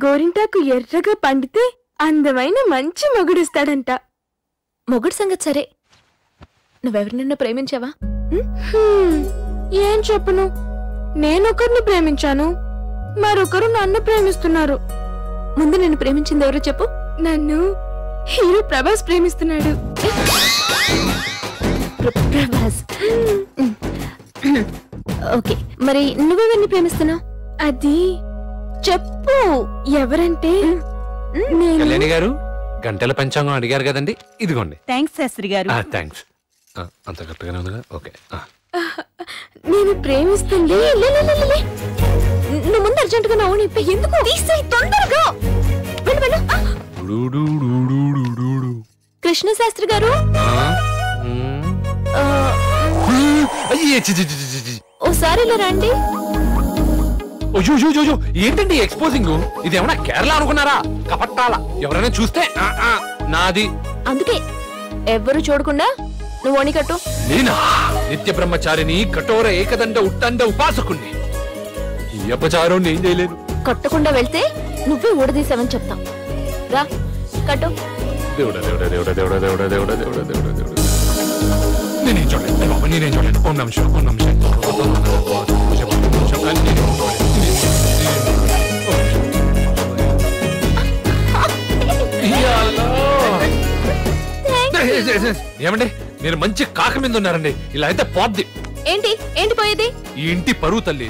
గోరింటాకు ఎర్రగా పండితే అందమైన మంచి మొగుడిస్తాడంట. మొగుడు సంగతి సరే, నువ్వెవరినన్నా ప్రేమించావా? ఏం చెప్పను, నేనొకరిని ప్రేమించాను, మరొకరు నన్ను ప్రేమిస్తున్నారు. ముందు నిన్ను ప్రేమించింది ఎవరో చెప్పు. నన్ను హీరో ప్రభాస్ ప్రేమిస్తున్నాడు. ప్రభాస్? ఓకే, మరి నువ్వెవరిని ప్రేమిస్తున్నావు? అది చెప్పు. ఎవరంటే కళ్యాణి గారు గంటల పంచాంగం అడిగారు కదండి, ఇదిగోండి. థ్యాంక్స్ శాస్త్రి గారు. థ్యాంక్స్. అంత కరెక్ట్గానే ఉందిగా? ఓకే. నేను ప్రేమిస్తుంది. నువ్వు ముందు అర్జెంటుగా నా ఓని ఎందుకు తీసేయి తొందరగా. కృష్ణ శాస్త్రి గారు, ఓసారి ఇలా రండి. ఏంటండి ఎక్స్పోజింగ్? ఇది ఏమన్నా కేరళ అనుకున్నారా? కపట్టాల ఎవరైనా చూస్తే నాది. అందుకే ఎవ్వరు చూడకుండా నువ్వు ఓని కట్టు. నేనా? నిత్య బ్రహ్మచారిని, కఠోర ఏకదండ ఉట్టండ ఉపాసకుణ్ణి. ఈ అపచారం నేను చేయలేదు. కట్టకుండా వెళ్తే నువ్వే ఊడదీసావని చెప్తాం. రా కట్టు. దేవుడా దేవుడా దేవుడా దేవుడా దేవుడా దేవుడా దేవుడా దేవుడా దేవుడా. నేనేం చూడలేదు బాబా, నేనేం చూడలేదు. ఓం నమః శివాయ, ఓం నమః శివాయ. ఏమండి, నేను మంచి కాక మీద ఉన్నారండి. ఇలా అయితే పోద్ది. ఏంటి ఏంటి పోయేది? ఈ ఇంటి పరువు తల్లి.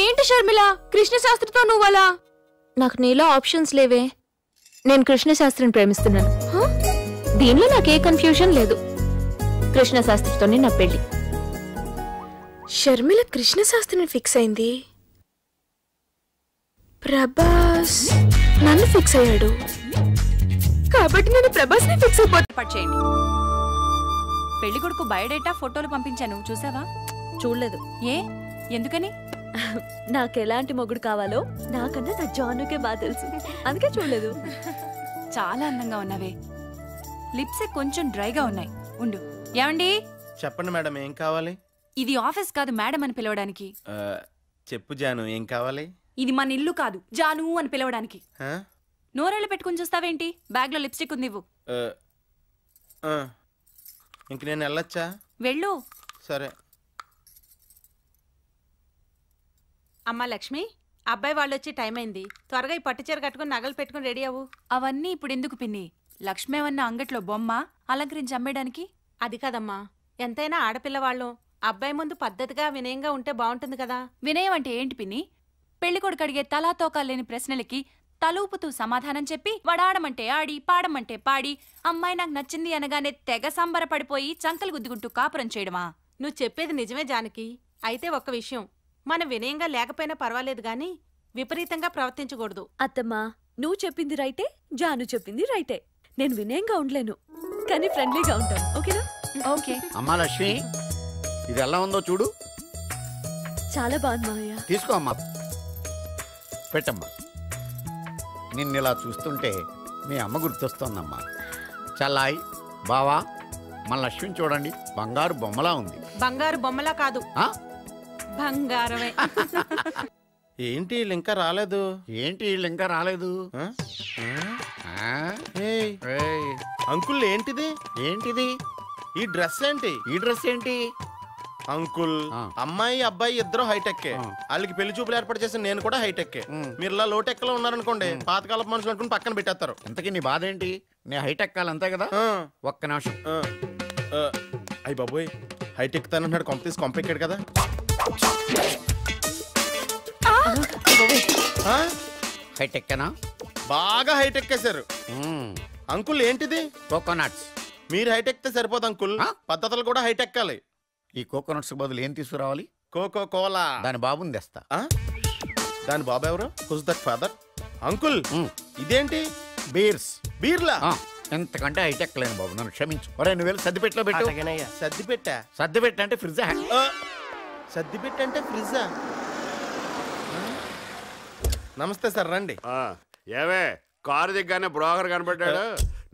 ఏంటి షర్మిల, కృష్ణ శాస్త్రితో నువ్వలా? నాకు నీలో ఆప్షన్స్ లేవే. నేను కృష్ణ శాస్త్రిని ప్రేమిస్తున్నాను. దీనిలో నాకే కన్ఫ్యూజన్ లేదు. కృష్ణ శాస్త్రితోనే నా పెళ్లి. షర్మిల కృష్ణ శాస్త్రిని ఫిక్స్ అయింది, ప్రభాస్ నన్ను ఫిక్స్ అయ్యాడు. కాబట్టి నేను ప్రభాస్ ని ఫిక్స్ అయిపోయింది. పెళ్లి కొడుకు బయోడేటా ఫోటోలు పంపించాను, చూసావా? చూడలేదు. ఏ ఎందుకని? నాకెలాంటి మొగుడు కావాలో నాకన్నా నా జానుకే బాగా తెలుసు, అందుకే చూడలేదు. చాలా అందంగా ఉన్నావే. లిప్సే కొంచెం డ్రైగా ఉన్నాయి. ఉండు. ఏమండి? చెప్పండి మేడం, ఏం కావాలి? ఇది ఆఫీస్ కాదు మేడం అని పిలవడానికి. చెప్పు జాను, ఏం కావాలి? ఇది మన ఇల్లు కాదు, జాను అని పిలవడానికి. నోరేళ్ళు పెట్టుకుని చూస్తావేంటి? బ్యాగ్ లో లిప్స్టిక్ ఉంది, ఇవ్వు. ఇంక నేను వెళ్ళొచ్చా? వెళ్ళు. సరే. అమ్మా లక్ష్మి, అబ్బాయి వాళ్ళు వచ్చి టైం అయింది, త్వరగా ఈ పట్టుచీర కట్టుకుని నగలు పెట్టుకుని రెడీ అవ్వు. అవన్నీ ఇప్పుడు ఎందుకు పిన్ని? లక్ష్మి ఏమన్నా అంగట్లో బొమ్మ అలంకరించి అమ్మేయడానికి? అది కాదమ్మా, ఎంతైనా ఆడపిల్లవాళ్ళం, అబ్బాయి ముందు పద్ధతిగా వినయంగా ఉంటే బాగుంటుంది కదా. వినయం అంటే ఏంటి పిన్ని? పెళ్లి కొడుకు అడిగే తలా తోకా లేని ప్రశ్నలకి తలూపుతూ సమాధానం చెప్పి వడాడమంటే ఆడి, పాడమంటే పాడి, అమ్మాయి నాకు నచ్చింది అనగానే తెగ సంబరపడిపోయి చంకలు గుద్దుకుంటూ కాపురం చేయడమా? నువ్వు చెప్పేది నిజమే జానకి. అయితే ఒక్క విషయం, మనం వినయంగా లేకపోయినా పర్వాలేదు గాని విపరీతంగా ప్రవర్తించకూడదు. అత్తమ్మా, నువ్వు చెప్పింది రైటే, జాను చెప్పింది రైటే. నేను వినయంగా ఉండలేను, కానీ ఫ్రెండ్లీగా ఉంటాను. ఓకేనా? ఓకే. అమ్మా లక్ష్మి, ఇది ఎలా ఉందో చూడు. చాలా బాగుంది మావయ్య. తీసుకో అమ్మా, పెట్టమ్మా. నిన్నిలా చూస్తుంటే మీ అమ్మ గుర్తొస్తోందమ్మా. చల్లాయి బావా, మన లక్ష్మిని చూడండి, బంగారు బొమ్మలా ఉంది. బంగారు బొమ్మలా కాదు, బంగారమే. ఏంటి వీళ్ళు ఇంకా రాలేదు? ఏంటి వీళ్ళు ఇంకా రాలేదు? అంకుల్ ఏంటిది? ఏంటిది? ఈ డ్రెస్ ఏంటి? ఈ డ్రెస్ ఏంటి అంకుల్? అమ్మాయి అబ్బాయి ఇద్దరు హైటెక్కే, వాళ్ళకి పెళ్లి చూపులు ఏర్పాటు చేసి నేను కూడా హైటెక్కే. మీరు ఇలా లోటెక్ లో ఉన్నారనుకోండి, పాతకాలపు మనుషులు అనుకుని పక్కన పెట్టేస్తారు. ఇంతకీ నీ బాధ ఏంటి? నేను హైటెక్ అంతే కదా. ఒక్క నిమిషం. అయ్యి బాబోయ్, హైటెక్ తనన్నాడు, కొంప తీసి కొంపెక్కాడు కదా. హైటెక్కేనా? బాగా హైటెక్ వేశారు. అంకుల్ ఏంటిది? కోకోనట్స్. మీరు హైటెక్ సరిపోదు అంకుల్, పద్ధతులు కూడా హైటెక్కాలి. ఈ కోకోనట్స్ బదులు ఏం తీసుకురావాలి? Coca Cola. దాని బాబుని తెస్తా. దాని బాబు ఎవరు? Who's that father? అంకుల్ ఇదేంటి? బీర్స్. బీర్లా? ఎంతకంటే హైటెక్ లేను బాబు, నన్ను క్షమించు. ఒరే నువ్వు వెళ్ళి సర్దిపెట్టలో పెట్టు. సర్దిపెట్టా? సర్దిపెట్ట అంటే ఫ్రిడ్జ్. సర్దిపెట్ట అంటే ఫ్రిడ్జా? నమస్తే సార్, రండి. ఏవే కారు దిగ్గానే బ్రోకర్ కనబడ్డాడు.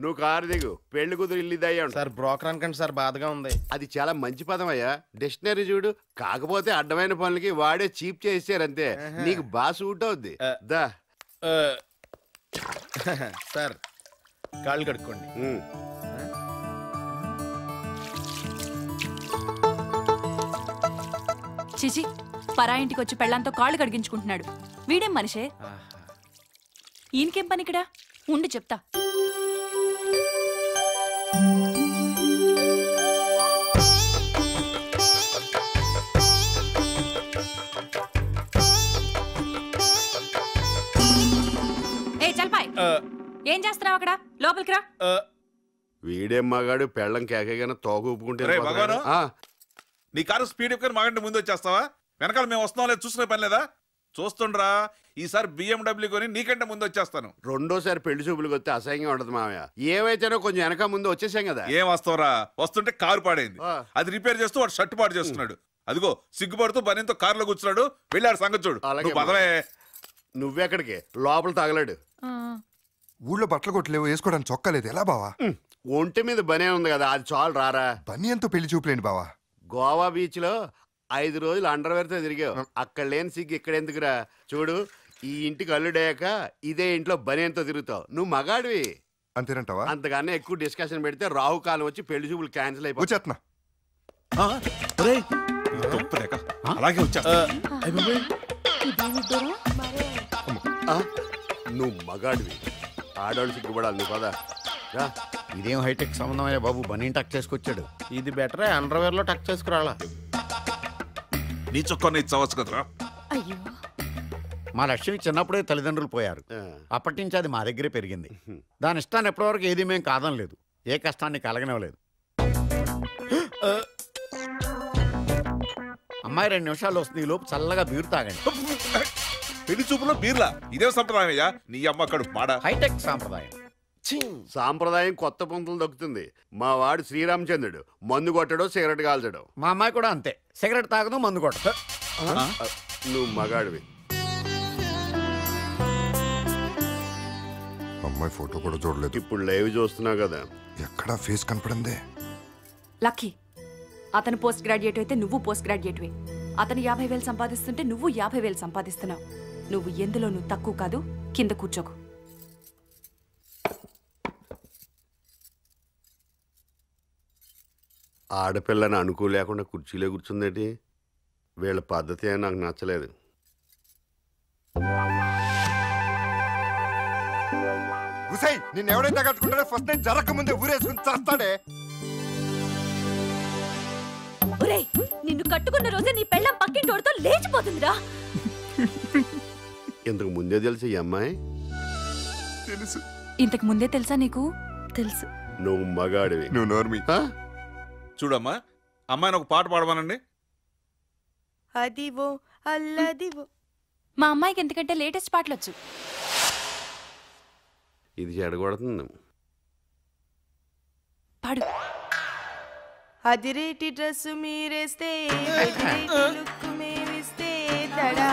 నువ్వు కారు దిగు. పెళ్లి కూతురు ఇల్లు ఇదయ్యా సార్ బ్రోకర్ అనకండి సార్, బాధగా ఉంది. అది చాలా మంచి పదం అయ్యా, డిక్షనరీ చూడు. కాకపోతే అడ్డమైన పనులకి వాడే చీప్ చేసారంతే. నీకు బాగా సూట్ అవుద్ది. దా సార్ కాళ్ళు కడుక్కోండి. చిచి, పరా ఇంటికి వచ్చి పెళ్ళంతో కాళ్ళు కడిగించుకుంటున్నాడు. వీడేం మనిషే? ఈయనకేం పని ఇక్కడ? ఉండి చెప్తా. ఏ చల్పాయ్, ఏం చేస్తున్నావు అక్కడ? లోపలికి రా. వీడేం మగాడు, పెళ్ళం కేకగానే తోక ఊపుకుంటే. నీ కారు స్పీడ్ ఎక్కువ మాగంటే ముందు వచ్చేస్తావా? వెనకాల మేము వస్తాం లేదు, చూసుకునే పని లేదా? చూస్తుండ్రా, ఈసారి BMW కొని నీకంటే ముందు వచ్చేస్తాను. రెండోసారి పెళ్లి చూపులకు వస్తే అసహ్యంగా ఉండదు మామయ్య. ఏవైతేనో కొంచెం వెనక ముందు వచ్చేసాం కదా. ఏం వస్తావురా? వస్తుంటే కారు పాడైంది, అది రిపేర్ చేస్తూ వాడు షర్ట్ పాడు చేస్తున్నాడు. అదిగో సిగ్గుపడుతూ బనీతో కారులో కూర్చున్నాడు. వెళ్ళాడు సంగతి చూడు. పదవే. నువ్వెక్కడికి? లోపల తగలాడు. ఊళ్ళో బట్టలు కొట్టలేవు, వేసుకోవడానికి చొక్కలేదు. ఎలా బావా? ఒంటి మీద బనే ఉంది కదా, అది చాలు. రారా. బనియంతో పెళ్లి చూపులేండి బావా. గోవా బీచ్ లో 5 రోజులు అండర్వేర్ తో తిరిగావు. అక్కడ లేని సిగ్గు ఇక్కడ ఎందుకురా? చూడు, ఈ ఇంటికి అల్లుడయ్యాక ఇదే ఇంట్లో బనియంతో తిరుగుతావు. నువ్వు మగాడివి అంతేనంటావా? అంతకన్నా ఎక్కువ డిస్కషన్ పెడితే రాహుకాలం వచ్చి పెళ్లి చూపులు క్యాన్సిల్ అయిపోతున్నా. అలాగే వచ్చా. నువ్వు మగాడివి, ఆడవాళ్ళు సిగ్గుపడాలి. నువ్వు పదా. ఇదేం హైటెక్ సంబంధం అయ్యా బాబు, బనీని టక్ చేసుకొచ్చాడు. ఇది బెటరే, అండర్వేర్ లో టక్ చేసుకురాలా. నీ చొక్కా ఇచ్చవచ్చు కదరా. మా లక్ష్మి చిన్నప్పుడే తల్లిదండ్రులు పోయారు. అప్పటి నుంచి అది మా దగ్గరే పెరిగింది. దాని ఇష్టాన్ని ఎప్పటివరకు ఏది మేము కాదని లేదు, ఏ కష్టాన్ని కలగనివ్వలేదు. అమ్మాయి 2 నిమిషాలు వస్తుంది, ఈ లోపు చల్లగా బీరు తాగండి. పెళ్లి చూపులో బీర్లా? ఇదే సంప్రదాయం అయ్యా. నీ అమ్మ అక్కడ మాడ. హైటెక్ సాంప్రదాయం. సాంప్రదాయం కొత్త పొంతులు దొక్కుతుంది. మా వాడు శ్రీరామచంద్రుడు, మందు కొట్టడు, సిగరెట్ కాల్చడు. మా అమ్మాయి కూడా అంతే, సిగరెట్ తాగదు, మందు కొట్టదు. నువ్వు మగాడివి. అమ్మాయి ఫోటో కూడా చూడలేదు. ఇప్పుడు లైవ్ చూస్తున్నావు కదా, ఎక్కడా ఫేస్ కనపడిందే. లక్కీ, అతను పోస్ట్ గ్రాడ్యుయేట్ అయితే నువ్వు పోస్ట్ గ్రాడ్యుయేట్వే. అతను 50,000 సంపాదిస్తుంటే నువ్వు 50,000 సంపాదిస్తున్నావు. నువ్వు ఎందులోనూ తక్కువ కాదు. కింద కూర్చోకు. ఆడపిల్లని అనుకోలేకుండా కుర్చీలో కూర్చుందేటి? వీళ్ళ పద్ధతి అని నాకు నచ్చలేదు. నిన్ను ఎవడైతే కట్టుకుంటాడో ఫస్ట్ నేను జరగక ముందే ఊరేసుకుని చేస్తాడే. నిన్ను కట్టుకున్న రోజే నీ పెళ్ళం పక్కింటోడితో లేచిపోతుందిరా. ఇంతకు ముందే తెలుసు ఈ అమ్మాయి? తెలుసు. ఇంతకు ముందే తెలుసా నీకు? తెలుసు. నువ్వు మగాడివి. నువ్వు నోర్మి. చూడమ్మా, అమ్మాయిని ఒక పాట పాడమనండి. అదివో అల్లదివో. మా అమ్మాయికి ఎందుకంటే లేటెస్ట్ పాటలు వచ్చు. ఇది చెడగొడుతుంది. పాడు. అదిరేటి డ్రెస్సు మీరేస్తే, ఎదిరేటి లుక్కు మేమిస్తే, తడా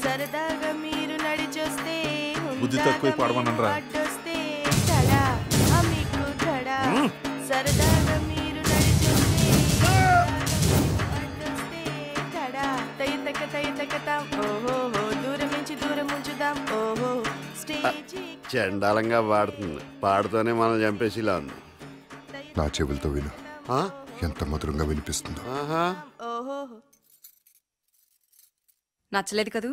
సరదాగా మీరు నడిచొస్తే, బుద్ధి తక్కువ పాడమనరా. తడా మీకు తడా సరదాగా మీరు నడిచొస్తే, తడా తయ్యతక తయ్యతకతాం. ఓహో దూరం నుంచి దూరం ఉంచుదాం. ఓహో స్టేజీ. చండాలంగా పాడుతుంది. పాడుతూనే మనం చంపేసిలా ఉంది. నా చెవులతో విను, ఎంత మధురంగా వినిపిస్తుందో. నచ్చలేదు కదూ?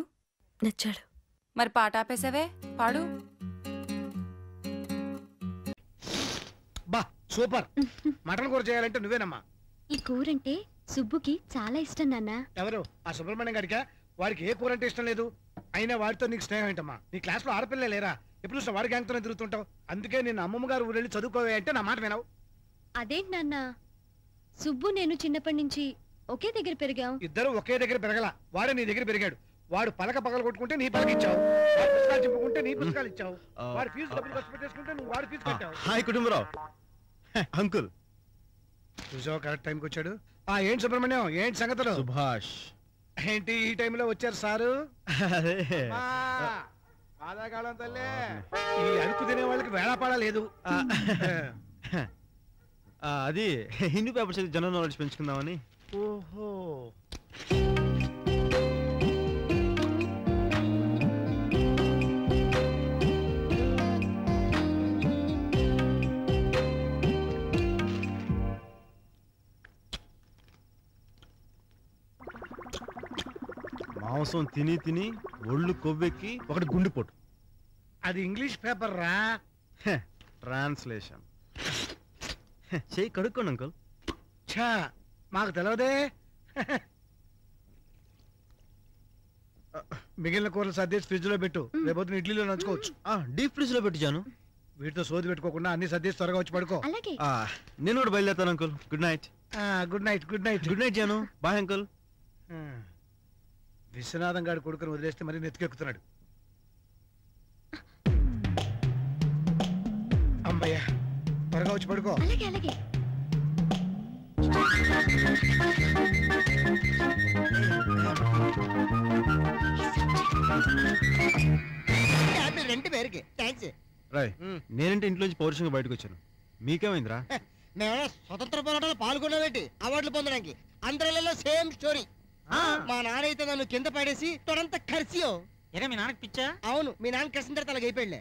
నచ్చాడు. మరి పాట ఆపేసావే, పాడు. బా సూపర్. మటన్ కూర చేయాలంటే నువ్వేనమ్మా. ఈ కూరంటే సుబ్బుకి చాలా ఇష్టం నాన్న. ఎవరు? ఆ సుబ్రహ్మణ్యం గారికా? వాడికి ఏ కూర అంటే ఇష్టం లేదు. అయినా వాడితో నీకు స్నేహం ఏంటమ్మా? నీ క్లాస్ లో ఆడపిల్లే లేరా? ఎప్పుడు చూసినా వాడి గ్యాంగ్తోనే తిరుగుతుంటావు. అందుకే నేను అమ్మమ్మ గారు ఊరెళ్ళి చదువుకోవే అంటే నా మాట వినవు. అదేంటి నాన్న, సుబ్బు నేను చిన్నప్పటి నుంచి ఒకే దగ్గర పెరిగాం. ఇద్దరు ఒకే దగ్గర పెరగల. వాడే నీ దగ్గర పెరిగాడు. వాడు పలక పగల కొట్టుకుంటే నీ పలక ఇచ్చావు. వాడు పుస్తకాలు చింపుకుంటే నీ పుస్తకాలు ఇచ్చావు. వాడు ఫీజు డబ్బులు ఖర్చు పెట్టేసుకుంటే నువ్వు వాడి ఫీజు కట్టావు. Hi Kutumbarao uncle. చూసావు, కరెక్ట్ టైంకి వచ్చాడు. ఏంటి సుబ్రహ్మణ్యం, ఏంటి సంగతులు? సుభాష్ ఏంటి ఈ టైంలో వచ్చారు సారు? పాదాకాలం తల్లే. ఈ చెరుకు తినే వాళ్ళకి వేళాపాడా లేదు. అది హిందూ పేపర్స్ అయితే జనరల్ నాలెడ్జ్ పెంచుకుందామని. ఓహో, మాంసం తిని తిని ఒళ్ళు కొవ్వెక్కి ఒకటి గుండెపోటు. అది ఇంగ్లీష్ పేపర్ రా. ట్రాన్స్లేషన్. చెయ్యి కడుక్కోండి అంకుల్. ఛా, మాకు తెలియదే. మిగిలిన కూరలు సర్దేసి ఫ్రిడ్జ్ లో పెట్టు, రేపొద్దున ఇడ్లీలో నంచుకోవచ్చు. డీప్ ఫ్రిడ్జ్ లో పెట్టించాను. వీటితో సోది పెట్టుకోకుండా అన్ని సర్దేసి త్వరగా వచ్చి పడుకో. నేను కూడా బయలుదేరుతాను uncle. Good night. Good night. Good night. Good night జాను. Bye uncle. విశ్వనాథం గారి కొడుకుని వదిలేస్తే మరీ నెత్తికెక్కుతున్నాడు. అమ్మయ్యా, త్వరగా వచ్చి పడుకో. నేనంటే ఇంట్లోంచి పౌరుషంగా బయటకు వచ్చాను. మీకేమైందిరా? మేమన్నా స్వతంత్ర పోరాటాలు పాల్గొన్నామేంటి అవార్డులు పొందడానికి? అందరిలో సేమ్ స్టోరీ. మా నాన్న అయితే నన్ను కింద పడేసి తొడంతా కరిసియో. మీ నాన్నకి పిచ్చా? అవును, మీ నాన్న కరిసిన తర్వాత అలాగ అయిపోయిలే.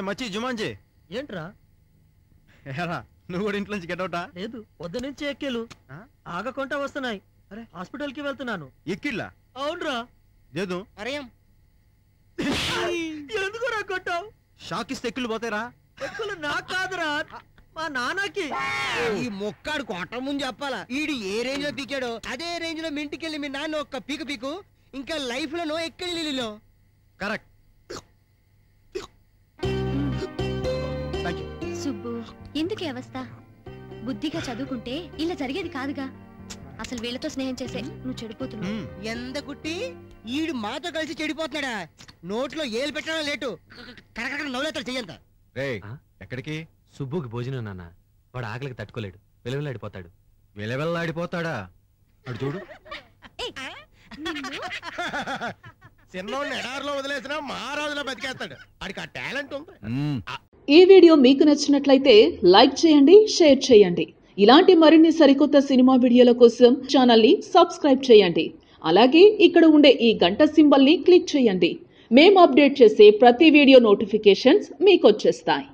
మచ్చి జుమాంజీ ఏంట్రా? నువ్వు కూడా ఇంట్లో నుంచి గెటౌటా? లేదు, పొద్దు నుంచి ఎక్కేలు ఆగకుండా వస్తున్నాయి. అరే, హాస్పిటల్ కి వెళ్తున్నాను. ఎక్కిళ్ళా? అవునరా. లేదు, ఎందుకు రా కొట్టావు? షాక్ ఇస్తే ఎక్కిళ్ళు పోతారా? ఎక్కులు నాకు కాదురా, మా నాన్నకి. ఈ మొక్కాడు కొట్ట ముందు చెప్పాలా? ఈడు ఏ రేంజ్ లో పీకాడో అదే రేంజ్ లో మీ ఇంటికి వెళ్ళి మీ నాన్న ఒక్క పీకు పీకు. ఇంకా లైఫ్ లో ఎక్కడి కరెక్ట్. సుబ్బు, ఎందుకే అవస్థ? బుద్ధిగా చదువుకుంటే ఇలా జరిగేది కాదుగా. అసలు వీళ్ళతో స్నేహం చేసే నువ్వు చెడిపోతున్నావు. ఎంత కుట్టి ఈడు మాతో కలిసి చెడిపోతున్నాడా? నోట్లో ఏలు పెట్టడం లేటు. కరెక్ట్ నవ్వులేతాడు చెయ్యంత. ఎక్కడికి? సుబ్బుకి భోజనం నాన్న. వాడు ఆకలికి తట్టుకోలేడు, విలవిల్లాడిపోతాడు. విలవిల్లాడిపోతాడా? అడు చూడు. చిన్నోడిని ఎడారిలో వదిలేసినా మహారాజులో బతికేస్తాడు. ఆడికి ఆ టాలెంట్ ఉంది. ఈ వీడియో మీకు నచ్చినట్లయితే లైక్ చేయండి, షేర్ చేయండి. ఇలాంటి మరిన్ని సరికొత్త సినిమా వీడియోల కోసం ఛానల్ని సబ్స్క్రైబ్ చేయండి. అలాగే ఇక్కడ ఉండే ఈ గంట సింబల్ని క్లిక్ చేయండి. మేము అప్డేట్ చేసే ప్రతి వీడియో నోటిఫికేషన్స్ మీకు వచ్చేస్తాయి.